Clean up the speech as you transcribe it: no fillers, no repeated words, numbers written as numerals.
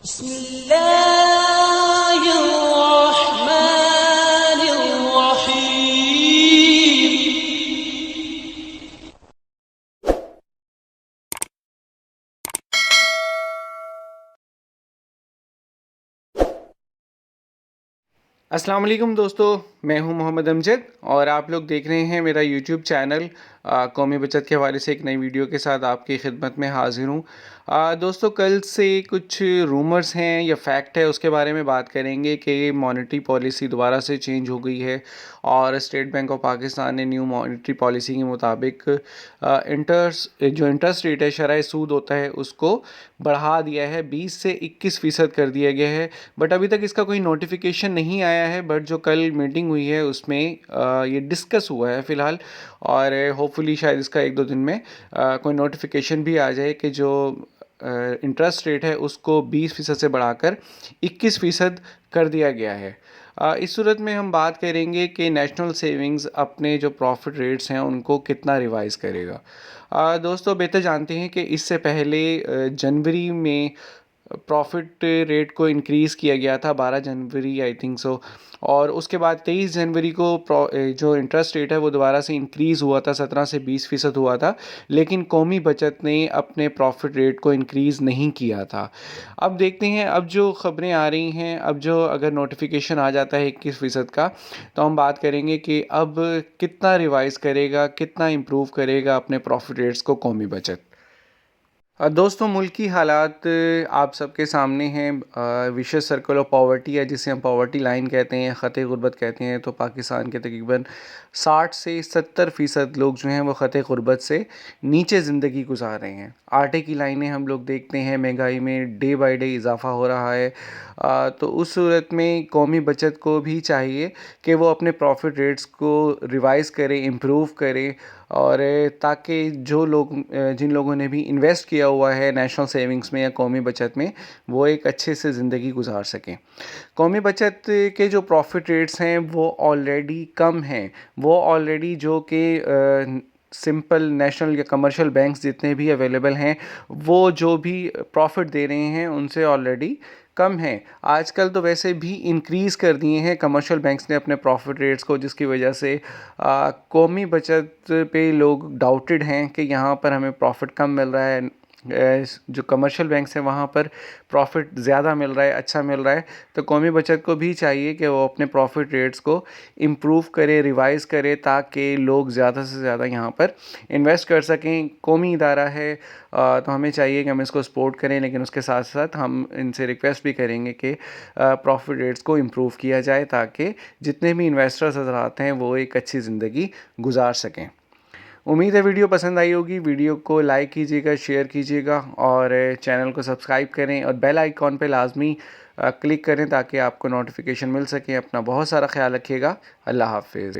بسم الله الرحمن الرحيم. السلام علیکم دوستو، میں ہوں محمد امجد اور آپ لوگ دیکھ رہے ہیں میرا یوٹیوب چینل قومی بچت کے حوالے سے ایک نئی ویڈیو کے ساتھ آپ کی خدمت میں حاضر ہوں. دوستو، کل سے کچھ رومرز ہیں یا فیکٹ ہے اس کے بارے میں بات کریں گے کہ مانیٹری پالیسی دوبارہ سے چینج ہو گئی ہے اور اسٹیٹ بینک آف پاکستان نے نیو مانیٹری پالیسی کے مطابق جو انٹرسٹ ریٹ ہے، شرح سود ہوتا ہے، اس کو بڑھا دیا ہے، 20 سے 21% کر دیا گیا ہے. بٹ ابھی تک اس کا کوئی نوٹیفیکیشن نہیں آیا ہے. بٹ جو کل میٹنگ ہوئی ہے اس میں یہ ڈسکس ہوا ہے فی الحال، اور ہوپ فلی شاید اس کا ایک دو دن میں کوئی نوٹیفیکیشن بھی آ جائے کہ جو انٹرسٹ ریٹ ہے اس کو 20% سے بڑھا کر 21% کر دیا گیا ہے. اس صورت میں ہم بات کریں گے کہ نیشنل سیونگز اپنے جو پروفٹ ریٹس ہیں ان کو کتنا ریوائز کرے گا. دوستو، بہتر جانتے ہیں کہ اس سے پہلے جنوری میں پروفٹ ریٹ کو انکریز کیا گیا تھا، 12 جنوری آئی تھنک سو، اور اس کے بعد 23 جنوری کو جو انٹرسٹ ریٹ ہے وہ دوبارہ سے انکریز ہوا تھا، 17 سے 20% ہوا تھا. لیکن قومی بچت نے اپنے پروفٹ ریٹ کو انکریز نہیں کیا تھا. اب دیکھتے ہیں، اب جو خبریں آ رہی ہیں، اب جو اگر نوٹیفیکیشن آ جاتا ہے 21% کا، تو ہم بات کریں گے کہ اب کتنا ریوائز کرے گا، کتنا امپروو کرے گا اپنے پروفٹ ریٹس کو قومی بچت. دوستوں، ملکی حالات آپ سب کے سامنے ہیں. وشیس سرکل آف پاورٹی ہے جسے ہم پاورٹی لائن کہتے ہیں، خط غربت کہتے ہیں. تو پاکستان کے تقریباً 60 سے 70% لوگ جو ہیں وہ خط غربت سے نیچے زندگی گزار رہے ہیں. آٹے کی لائنیں ہم لوگ دیکھتے ہیں، مہنگائی میں ڈے بائی ڈے اضافہ ہو رہا ہے. تو اس صورت میں قومی بچت کو بھی چاہیے کہ وہ اپنے پروفٹ ریٹس کو ریوائز کرے، امپروو کرے، اور تاکہ جو لوگ جن لوگوں نے بھی انویسٹ کیا ہوا ہے نیشنل سیونگز میں یا قومی بچت میں، وہ ایک اچھے سے زندگی گزار سکیں. قومی بچت کے جو پروفٹ ریٹس ہیں وہ آلریڈی کم ہیں. وہ آلریڈی جو کہ سمپل نیشنل یا کمرشل بینکس جتنے بھی اویلیبل ہیں، وہ جو بھی پروفٹ دے رہے ہیں ان سے آلریڈی کم ہیں. آج کل تو ویسے بھی انکریز کر دیے ہیں کمرشل بینکس نے اپنے پروفٹ ریٹس کو، جس کی وجہ سے قومی بچت پہ لوگ ڈاؤٹڈ ہیں کہ یہاں پر ہمیں پروفٹ کم مل رہا ہے. جو کمرشل بینکس ہیں وہاں پر پروفٹ زیادہ مل رہا ہے، اچھا مل رہا ہے. تو قومی بچت کو بھی چاہیے کہ وہ اپنے پروفٹ ریٹس کو امپروو کرے، ریوائز کرے، تاکہ لوگ زیادہ سے زیادہ یہاں پر انویسٹ کر سکیں. قومی ادارہ ہے تو ہمیں چاہیے کہ ہم اس کو سپورٹ کریں، لیکن اس کے ساتھ ساتھ ہم ان سے ریکویسٹ بھی کریں گے کہ پروفٹ ریٹس کو امپروو کیا جائے، تاکہ جتنے بھی انویسٹرز حضرات ہیں وہ ایک اچھی زندگی گزار سکیں. امید ہے ویڈیو پسند آئی ہوگی. ویڈیو کو لائک کیجیے گا، شیئر کیجیے گا، اور چینل کو سبسکرائب کریں اور بیل آئیکن پہ لازمی کلک کریں تاکہ آپ کو نوٹیفیکیشن مل سکے. اپنا بہت سارا خیال رکھیے گا. اللہ حافظ.